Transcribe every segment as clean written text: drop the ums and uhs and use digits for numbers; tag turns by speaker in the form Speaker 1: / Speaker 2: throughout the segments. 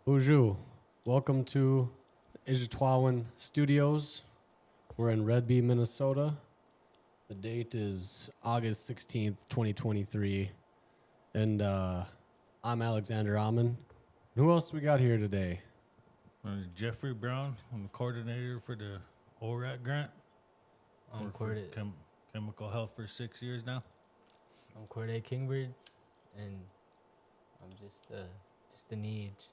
Speaker 1: Bonjour. Welcome to Izhitwaawin Studios. We're in Red Bee, Minnesota. The date is August 16th, 2023. And I'm Alexander Amon. Who else we got here today?
Speaker 2: Jeffrey Brown. I'm the coordinator for the ORAT grant.
Speaker 3: I'm
Speaker 2: Worked for chemical health for 6 years now.
Speaker 3: I'm Kordae Kingbird, and I'm just an age.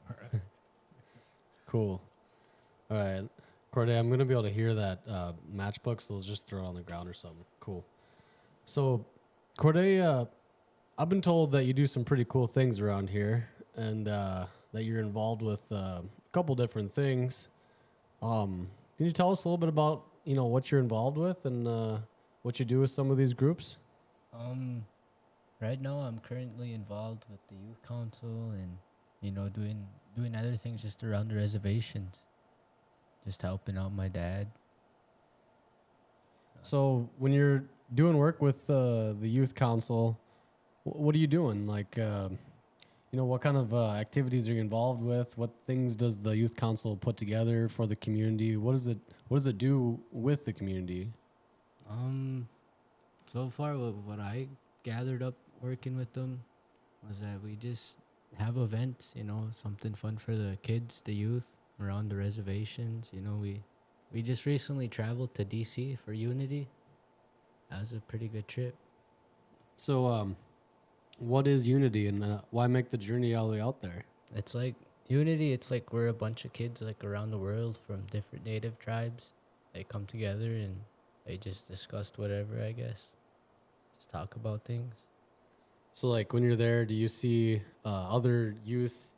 Speaker 2: All right.
Speaker 1: Cool. All right. Kordae, I'm going to be able to hear that matchbook, so let's just throw it on the ground or something. Cool. So, Kordae, I've been told that you do some pretty cool things around here and that you're involved with a couple different things. Can you tell us a little bit about, what you're involved with and what you do with some of these groups?
Speaker 3: Right now I'm currently involved with the youth council and doing other things just around the reservations, just helping out my dad.
Speaker 1: So when you're doing work with the youth council, what are you doing? Like, what kind of activities are you involved with? What things does the youth council put together for the community? What does it do with the community?
Speaker 3: So far what I gathered up working with them was that we just have events, something fun for the kids, the youth around the reservations. We just recently traveled to DC for Unity. That was a pretty good trip.
Speaker 1: So, what is Unity and why make the journey all the way out there?
Speaker 3: It's like Unity, it's like we're a bunch of kids like around the world from different native tribes. They come together and they just discussed whatever, I guess. Just talk about things.
Speaker 1: So, like, when you're there, do you see other youth,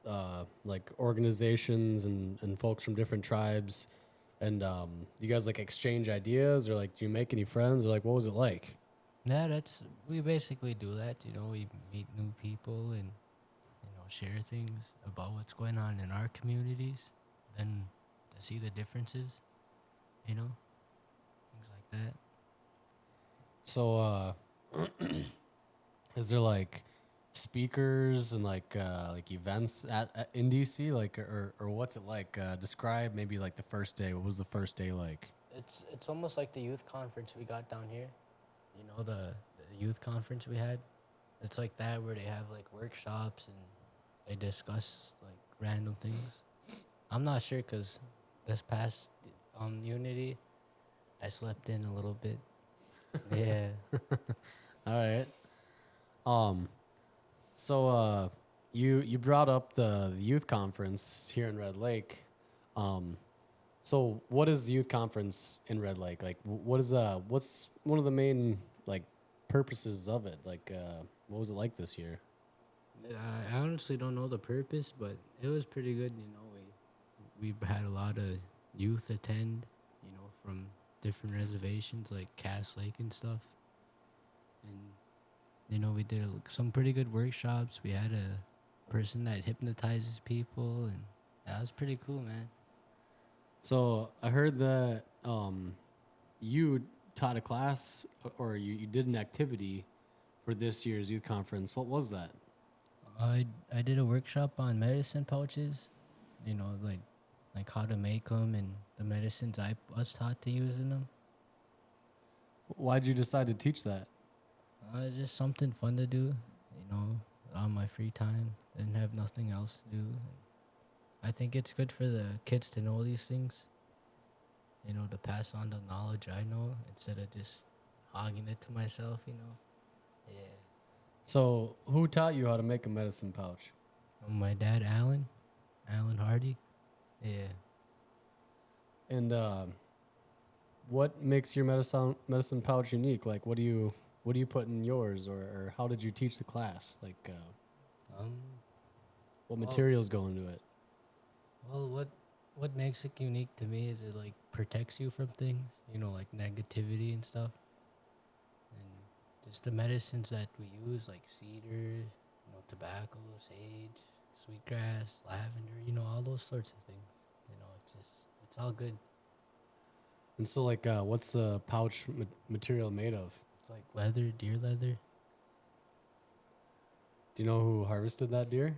Speaker 1: like organizations and folks from different tribes? And you guys, like, exchange ideas? Or, like, do you make any friends? Or, like, what was it like?
Speaker 3: Yeah, we basically do that. We meet new people and, share things about what's going on in our communities. Then to see the differences, things like that.
Speaker 1: So, is there like speakers and like events at in DC, like or what's it like? Describe maybe like the first day. What was the first day like?
Speaker 3: It's almost like the youth conference we got down here. The youth conference we had. It's like that where they have like workshops and they discuss like random things. I'm not sure because this past Unity, I slept in a little bit. Yeah.
Speaker 1: All right. So you brought up the youth conference here in Red Lake. So what is the youth conference in Red Lake? Like what's one of the main like purposes of it? Like what was it like this year?
Speaker 3: I honestly don't know the purpose, but it was pretty good. We had a lot of youth attend, from different reservations like Cass Lake and stuff. And we did some pretty good workshops. We had a person that hypnotizes people, and that was pretty cool, man.
Speaker 1: So I heard that you taught a class or you did an activity for this year's youth conference. What was that?
Speaker 3: I did a workshop on medicine pouches, like how to make them and the medicines I was taught to use in them.
Speaker 1: Why'd you decide to teach that?
Speaker 3: Just something fun to do, on my free time. Didn't have nothing else to do. I think it's good for the kids to know these things, to pass on the knowledge I know instead of just hogging it to myself, Yeah.
Speaker 1: So who taught you how to make a medicine pouch?
Speaker 3: My dad, Alan Hardy. Yeah.
Speaker 1: And what makes your medicine pouch unique? Like, what do you put in yours, or how did you teach the class? Like, what materials go into it?
Speaker 3: Well, what makes it unique to me is it like protects you from things, like negativity and stuff. And just the medicines that we use, like cedar, tobacco, sage, sweetgrass, lavender, all those sorts of things. It's all good.
Speaker 1: And so, like, what's the pouch material made of?
Speaker 3: It's like leather, deer leather.
Speaker 1: Do you know who harvested that deer?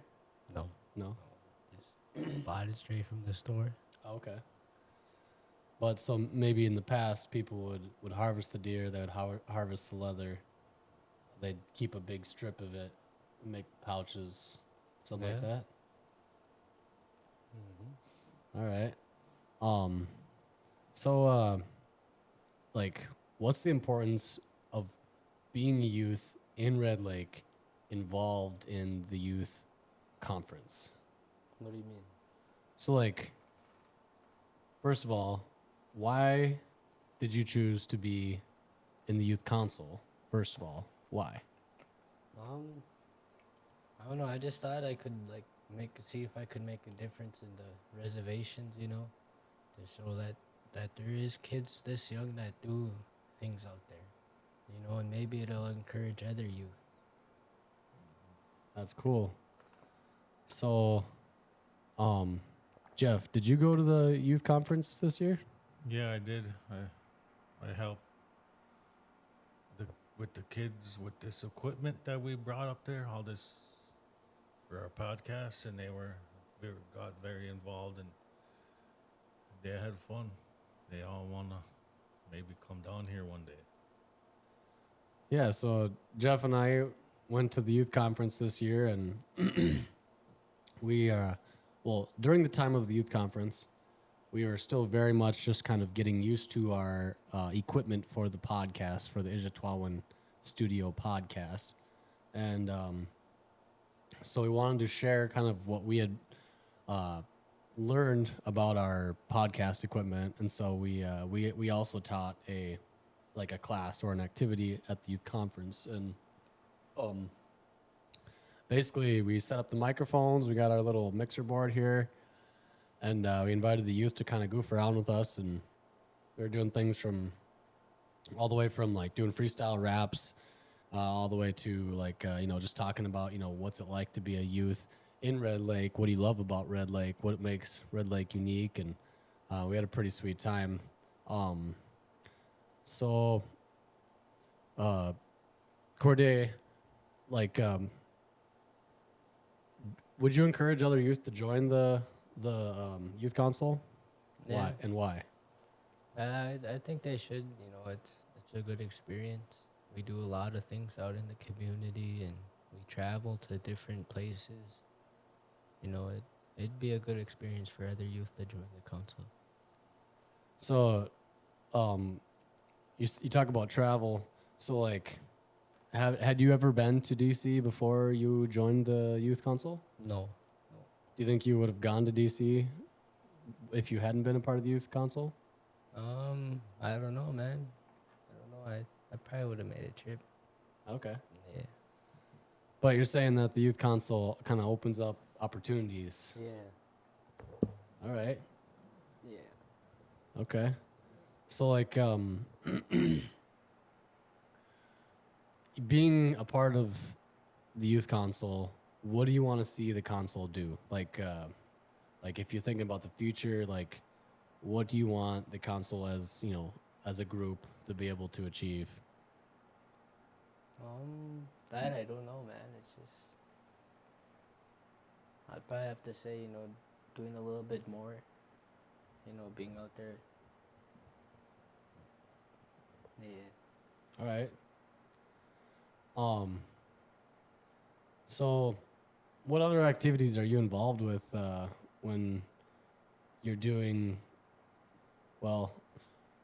Speaker 3: No.
Speaker 1: No.
Speaker 3: Just Bought it straight from the store.
Speaker 1: Okay. But so maybe in the past, people would harvest the deer, they would harvest the leather, they'd keep a big strip of it, make pouches, something like
Speaker 3: Yeah.
Speaker 1: that.
Speaker 3: Mm-hmm.
Speaker 1: All right. Um, so like, what's the importance of being a youth in Red Lake involved in the youth conference?
Speaker 3: What do you mean?
Speaker 1: So, like, first of all, why did you choose to be in the youth council? First of all, why?
Speaker 3: Um, I don't know. I just thought I could like see if I could make a difference in the reservations. To show that there is kids this young that do things out there. And maybe it'll encourage other youth.
Speaker 1: That's cool. So, Jeff, did you go to the youth conference this year?
Speaker 2: Yeah, I did. I helped with the kids with this equipment that we brought up there, all this for our podcast, and they got very involved and they had fun. They all wanna maybe come down here one day.
Speaker 1: Yeah, so Jeff and I went to the youth conference this year, and we, during the time of the youth conference, we were still very much just kind of getting used to our equipment for the podcast, for the Izhitwaawin studio podcast. And so we wanted to share kind of what we had learned about our podcast equipment. And so we also taught a class or an activity at the youth conference. And basically we set up the microphones, we got our little mixer board here, and we invited the youth to kind of goof around with us. And we were doing things from all the way from like doing freestyle raps, all the way to like, just talking about, what's it like to be a youth in Red Lake? What do you love about Red Lake? What makes Red Lake unique? And we had a pretty sweet time. So, Kordae, like, would you encourage other youth to join the youth council?
Speaker 3: Yeah.
Speaker 1: Why and why?
Speaker 3: I think they should. It's a good experience. We do a lot of things out in the community, and we travel to different places. It'd be a good experience for other youth to join the council.
Speaker 1: So, you talk about travel. So, like, had you ever been to DC before you joined the youth council?
Speaker 3: No.
Speaker 1: Do you think you would have gone to DC if you hadn't been a part of the youth council?
Speaker 3: I don't know, man. I don't know. I probably would have made a trip.
Speaker 1: Okay.
Speaker 3: Yeah.
Speaker 1: But you're saying that the youth council kind of opens up opportunities.
Speaker 3: Yeah.
Speaker 1: All right.
Speaker 3: Yeah.
Speaker 1: Okay. So, like, being a part of the youth council, what do you want to see the council do? Like if you're thinking about the future, like, what do you want the council as a group to be able to achieve?
Speaker 3: That I don't know, man. It's just I'd probably have to say, doing a little bit more. Being out there. Yeah.
Speaker 1: All right. So what other activities are you involved with when you're doing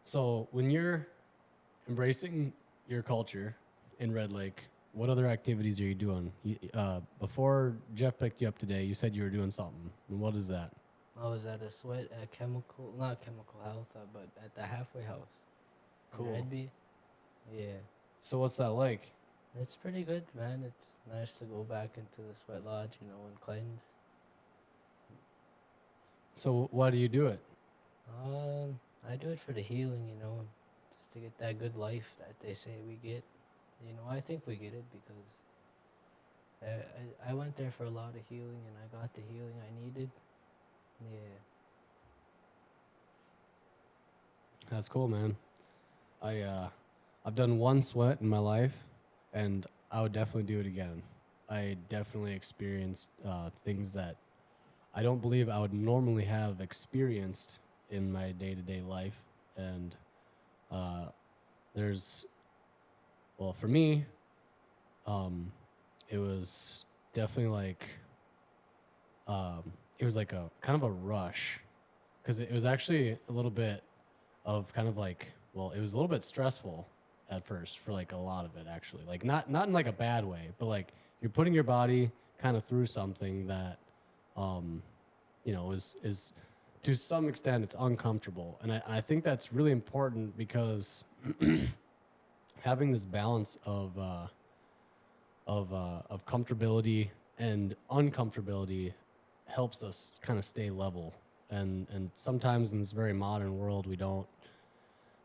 Speaker 1: so when you're embracing your culture in Red Lake, what other activities are you doing? Before Jeff picked you up today, you said you were doing something. And what is that?
Speaker 3: I was at a sweat at not chemical health, but at the halfway house.
Speaker 1: Cool.
Speaker 3: In Redby. Yeah.
Speaker 1: So what's that like?
Speaker 3: It's pretty good, man. It's nice to go back into the sweat lodge, and cleanse.
Speaker 1: So why do you do it?
Speaker 3: I do it for the healing, just to get that good life that they say we get. I think we get it because I went there for a lot of healing, and I got the healing I needed. Yeah.
Speaker 1: That's cool, man. I've done one sweat in my life, and I would definitely do it again. I definitely experienced things that I don't believe I would normally have experienced in my day-to-day life. And uh, there's, well, for me, it was definitely like, it was like a kind of a rush, because it was actually a little bit of kind of like, well, it was a little bit stressful at first for like a lot of it, actually, like not in like a bad way, but like you're putting your body kind of through something that is to some extent it's uncomfortable. And I think that's really important, because having this balance of comfortability and uncomfortability helps us kind of stay level. And sometimes in this very modern world, we don't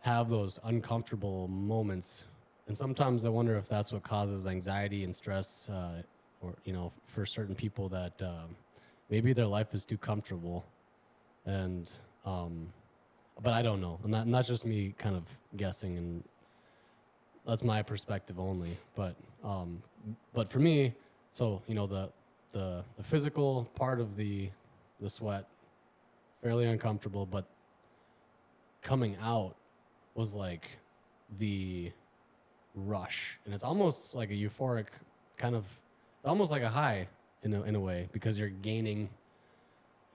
Speaker 1: have those uncomfortable moments. And sometimes I wonder if that's what causes anxiety and stress, or, for certain people, that maybe their life is too comfortable. And, but I don't know. And not just me kind of guessing, and that's my perspective only. But for me, so, the physical part of the sweat, fairly uncomfortable, but coming out was like the rush, and it's almost like a euphoric kind of, it's almost like a high in a way, because you're gaining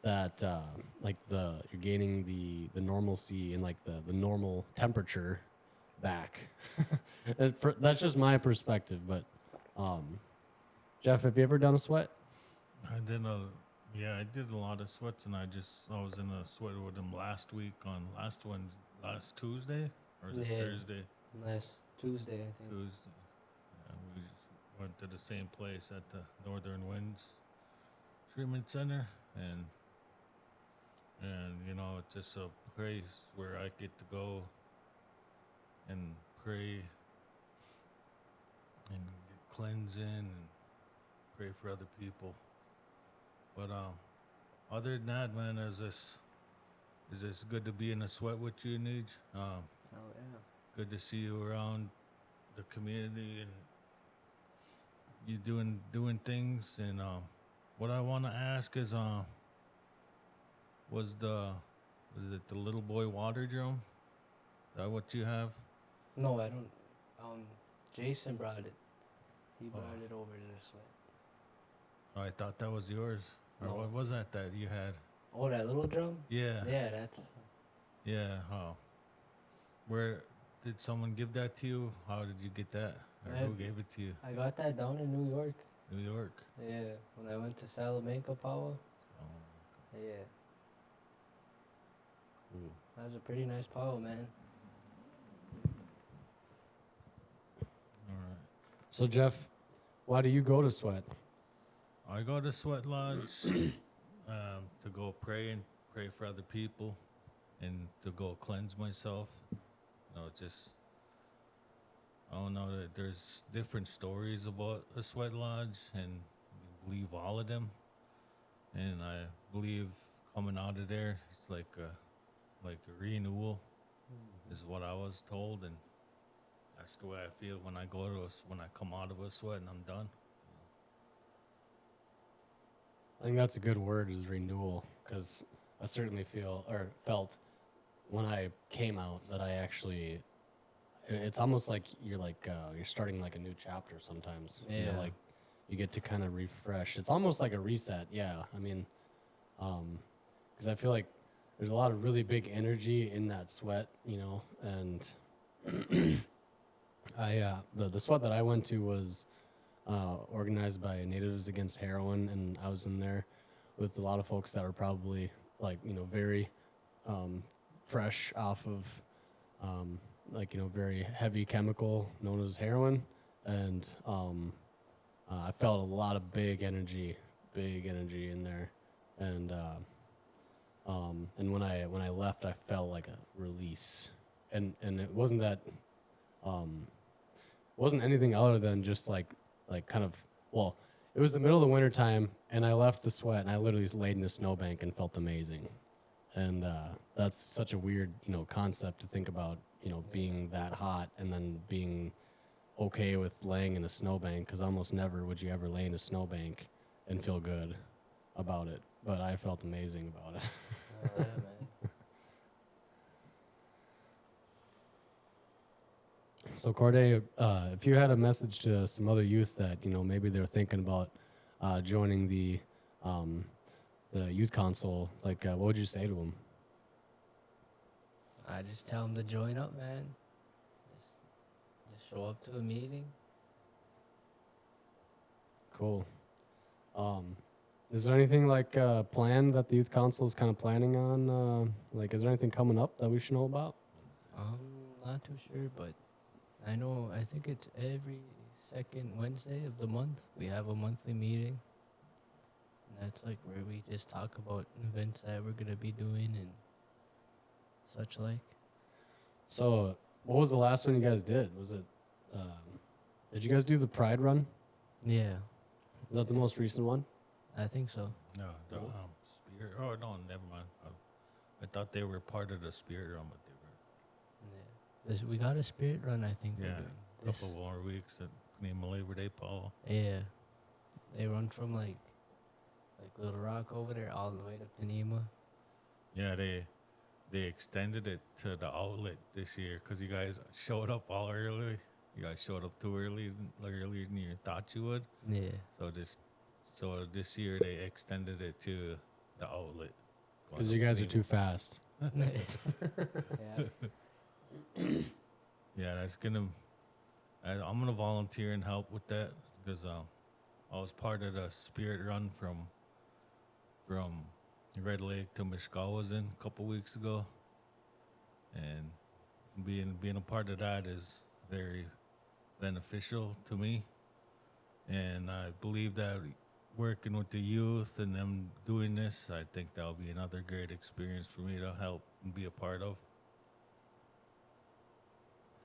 Speaker 1: that you're gaining the normalcy and like the normal temperature back. That's just my perspective. But Jeff, have you ever done a sweat?
Speaker 2: I did a lot of sweats, and I was in a sweat with them last week on last Tuesday, or is it
Speaker 3: Yeah.
Speaker 2: Thursday?
Speaker 3: Last Tuesday, I think.
Speaker 2: Tuesday. Yeah, we just went to the same place at the Northern Winds Treatment Center, and it's just a place where I get to go and pray and get cleansing and pray for other people. But other than that, man, is this good to be in a sweat with you, Nij?
Speaker 3: Oh yeah.
Speaker 2: Good to see you around the community, and you doing things. And what I want to ask is, was it the little boy water drum? Is that what you have?
Speaker 3: No, I don't. Jason brought it. He brought it over to the sweat.
Speaker 2: Oh, I thought that was yours. Or
Speaker 3: No.
Speaker 2: what was that you had?
Speaker 3: Oh, that little drum?
Speaker 2: Yeah.
Speaker 3: Yeah, that's.
Speaker 2: Yeah. Oh. Where did someone give that to you? How did you get that? Or who gave it to you?
Speaker 3: I got that down in New York.
Speaker 2: New York.
Speaker 3: Yeah, when I went to Salamanca Power.
Speaker 2: Oh,
Speaker 3: Yeah,
Speaker 2: cool.
Speaker 3: that was a pretty nice power, man.
Speaker 2: All right.
Speaker 1: So Jeff, why do you go to sweat?
Speaker 2: I go to Sweat Lodge to go pray for other people, and to go cleanse myself. I don't know, that there's different stories about a Sweat Lodge, and you believe all of them. And I believe coming out of there, it's like a renewal, is what I was told, and that's the way I feel when I when I come out of a sweat and I'm done.
Speaker 1: I think that's a good word, is renewal, because I certainly felt when I came out that I actually, it's almost like you're starting like a new chapter sometimes.
Speaker 3: Yeah.
Speaker 1: Like you get to kind of refresh. It's almost like a reset. Yeah. I mean, because I feel like there's a lot of really big energy in that sweat, and the sweat that I went to was organized by Natives Against Heroin, and I was in there with a lot of folks that are probably very fresh off of very heavy chemical known as heroin, and I felt a lot of big energy in there, and when I left, I felt like a release, and it wasn't that wasn't anything other than just like kind of, well, it was the middle of the winter time, and I left the sweat, and I literally laid in a snowbank and felt amazing. And that's such a weird, concept to think about, being that hot and then being okay with laying in a snowbank, because almost never would you ever lay in a snowbank and feel good about it. but I felt amazing about it.
Speaker 3: Oh, yeah, man.
Speaker 1: So Corday, if you had a message to some other youth that maybe they're thinking about joining um, the youth council, like what would you say to them?
Speaker 3: I just tell them to join up, man. Just, just show up to a meeting.
Speaker 1: Cool. Is there anything like planned that the youth council is kind of planning on? Like, is there anything coming up that we should know about?
Speaker 3: Not too sure, but I think it's every second Wednesday of the month. We have a monthly meeting. And that's like where we just talk about events that we're going to be doing and such like.
Speaker 1: So, what was the last one you guys did? Was it? Did you guys do the Pride Run?
Speaker 3: Yeah,
Speaker 1: Is that the most recent one?
Speaker 3: I think so.
Speaker 2: No, the Spirit. Oh no, never mind. I thought they were part of the Spirit Run, but they
Speaker 3: Yeah. We got a spirit run, I think.
Speaker 2: were.
Speaker 3: we're
Speaker 2: Yeah,
Speaker 3: doing
Speaker 2: a
Speaker 3: this.
Speaker 2: couple more weeks at name Labor Day, Paul.
Speaker 3: Yeah. They run from like Little Rock over there all the way to Panema.
Speaker 2: Yeah, they extended it to the outlet this year because you guys showed up all early. You guys showed up too earlier than you thought you would.
Speaker 3: Yeah.
Speaker 2: So this year they extended it to the outlet.
Speaker 1: Because you guys are too fast.
Speaker 3: Yeah.
Speaker 2: Yeah, I'm gonna volunteer and help with that because I was part of the Spirit Run from Red Lake to Mishkawazin a couple weeks ago, and being a part of that is very beneficial to me, and I believe that working with the youth and them doing this, I think that'll be another great experience for me to help and be a part of.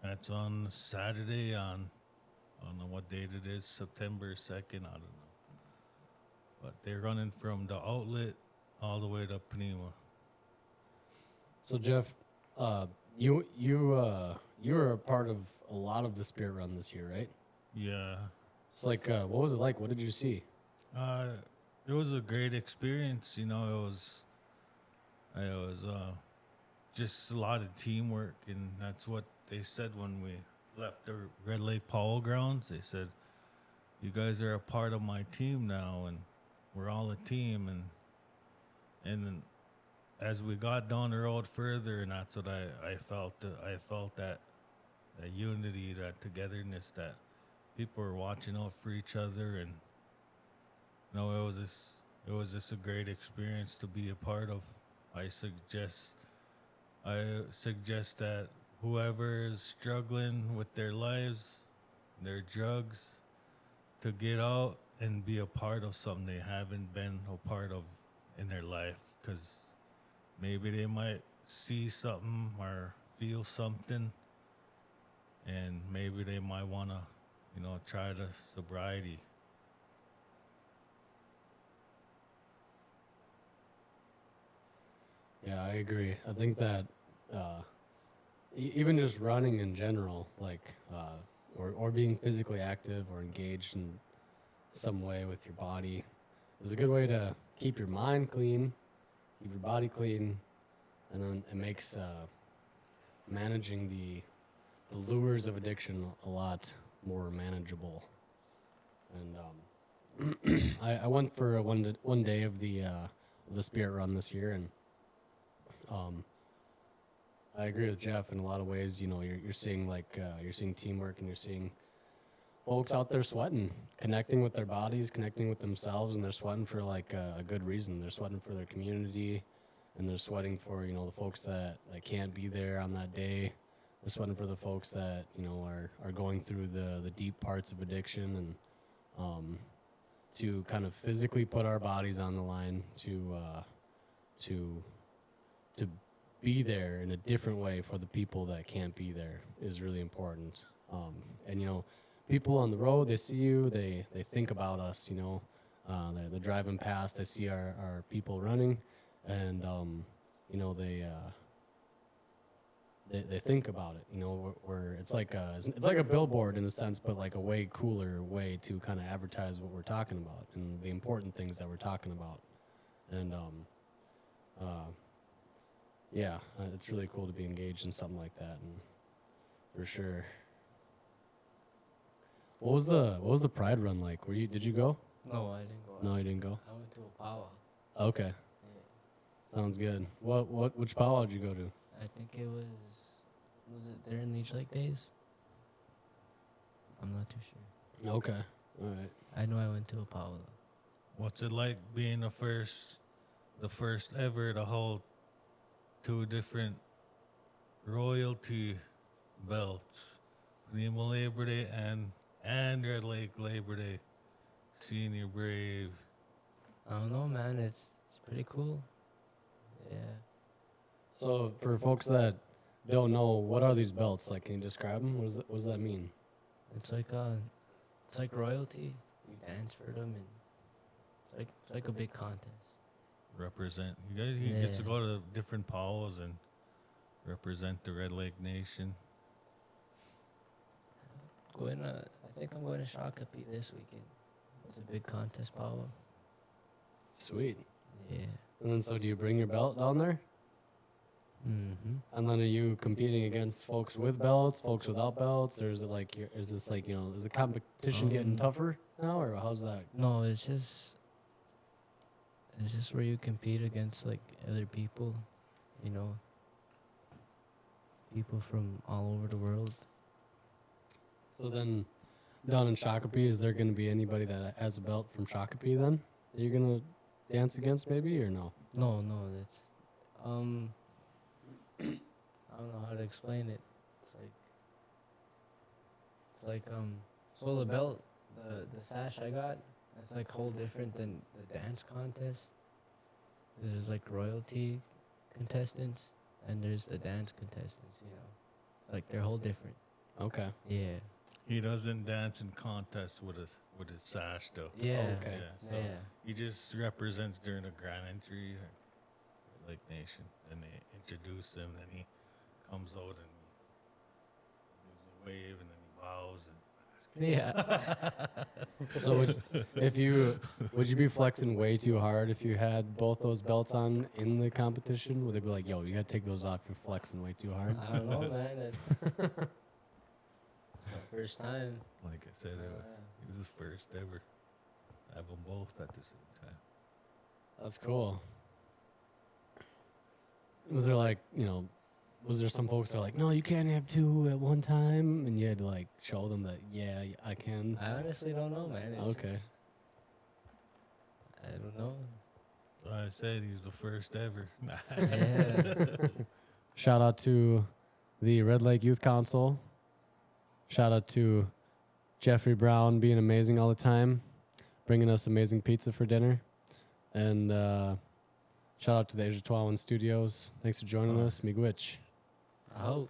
Speaker 2: That's on Saturday on I don't know what date it is, September 2nd, I don't know. But they're running from the outlet all the way to Panema.
Speaker 1: So Jeff, you were a part of a lot of the Spirit Run this year, right?
Speaker 2: Yeah.
Speaker 1: It's like, what was it like? What did you see?
Speaker 2: It was a great experience. You know, it was just a lot of teamwork, and that's what they said when we left the Red Lake Powell grounds. They said, "You guys are a part of my team now, and we're all a team." And as we got down the road further, and that's what I felt. I felt that unity, that togetherness, that people were watching out for each other, and it was just a great experience to be a part of. I suggest that whoever is struggling with their lives, their drugs, to get out and be a part of something they haven't been a part of in their life, because maybe they might see something or feel something, and maybe they might want to, try the sobriety.
Speaker 1: Yeah, I agree. I think that even just running in general, like, or being physically active or engaged in some way with your body is a good way to keep your mind clean, keep your body clean, and then it makes managing the lures of addiction a lot more manageable. And I went for one day of the Spirit Run this year, and I agree with Jeff in a lot of ways. You're seeing you're seeing teamwork, and you're seeing folks out there sweating, connecting with their bodies, connecting with themselves, and they're sweating for a good reason. They're sweating for their community, and they're sweating for the folks that can't be there on that day. They're sweating for the folks that are going through the deep parts of addiction, and to kind of physically put our bodies on the line to be there in a different way for the people that can't be there is really important. And people on the road, they see you, they think about us. They're driving past, they see our people running, and they think about it. We're it's like a billboard in a sense, but like a way cooler way to kind of advertise what we're talking about and the important things that we're talking about. And yeah, it's really cool to be engaged in something like that, and for sure. What was the Pride run like? Did you go?
Speaker 3: No, I didn't go.
Speaker 1: No, you didn't go.
Speaker 3: I went to a powwow.
Speaker 1: Okay,
Speaker 3: Yeah.
Speaker 1: sounds good. Which powwow did you go to?
Speaker 3: I think it was it during Leech Lake days? I'm not too sure.
Speaker 1: Okay, all right.
Speaker 3: I know I went to a powwow.
Speaker 2: What's it like being the first ever to hold 2 different royalty belts, Primo Labor Day and Red Lake Labor Day, Senior Brave?
Speaker 3: I don't know, man. It's pretty cool. Yeah.
Speaker 1: So for folks that don't know, what are these belts? Like, can you describe them? What does that mean?
Speaker 3: It's like royalty. You dance for them, and it's like a big contest.
Speaker 2: Represent. He gets to go to different powwows and represent the Red Lake Nation.
Speaker 3: I think I'm going to Shakopee this weekend. It's a big contest powwow.
Speaker 1: Sweet.
Speaker 3: Yeah.
Speaker 1: And then so do you bring your belt down there?
Speaker 3: Mm-hmm.
Speaker 1: And then are you competing against folks with belts, folks without belts, or is it like is this like is the competition getting tougher now, or how's that?
Speaker 3: No, it's just where you compete against like other people, people from all over the world.
Speaker 1: So then, down in Shakopee, is there going to be anybody that has a belt from Shakopee then that you're gonna dance against, maybe, or no?
Speaker 3: No, that's I don't know how to explain it. So the belt, the sash I got, it's like whole different than the dance contest. There's like royalty contestants and there's the dance contestants, Like they're whole different.
Speaker 1: Okay.
Speaker 3: Yeah.
Speaker 2: He doesn't dance in contests with his sash though.
Speaker 3: Yeah.
Speaker 1: Okay.
Speaker 2: Yeah, so
Speaker 3: Yeah.
Speaker 2: he just represents during the grand entry, Lake Nation, and they introduce him, and he comes out and he gives a wave, and then he bows.
Speaker 3: Yeah.
Speaker 1: So would you be flexing way too hard if you had both those belts on in the competition? Would they be like, "Yo, you gotta take those off. You're flexing way too hard."
Speaker 3: I don't know, man. It's my first time.
Speaker 2: Like I said, it was his first ever. Have them both at the same time.
Speaker 1: That's cool. Was there like was there some folks that are like, "No, you can't have 2 at one time," and you had to like show them that, yeah, I can?
Speaker 3: I honestly don't know, man. It's
Speaker 1: Okay.
Speaker 3: I don't know.
Speaker 2: I said he's the first ever.
Speaker 3: Yeah.
Speaker 1: Shout out to the Red Lake Youth Council. Shout out to Jeffrey Brown being amazing all the time, bringing us amazing pizza for dinner. And shout out to the Izhitwaawin Studios. Thanks for joining us. Miigwech.
Speaker 3: I hope.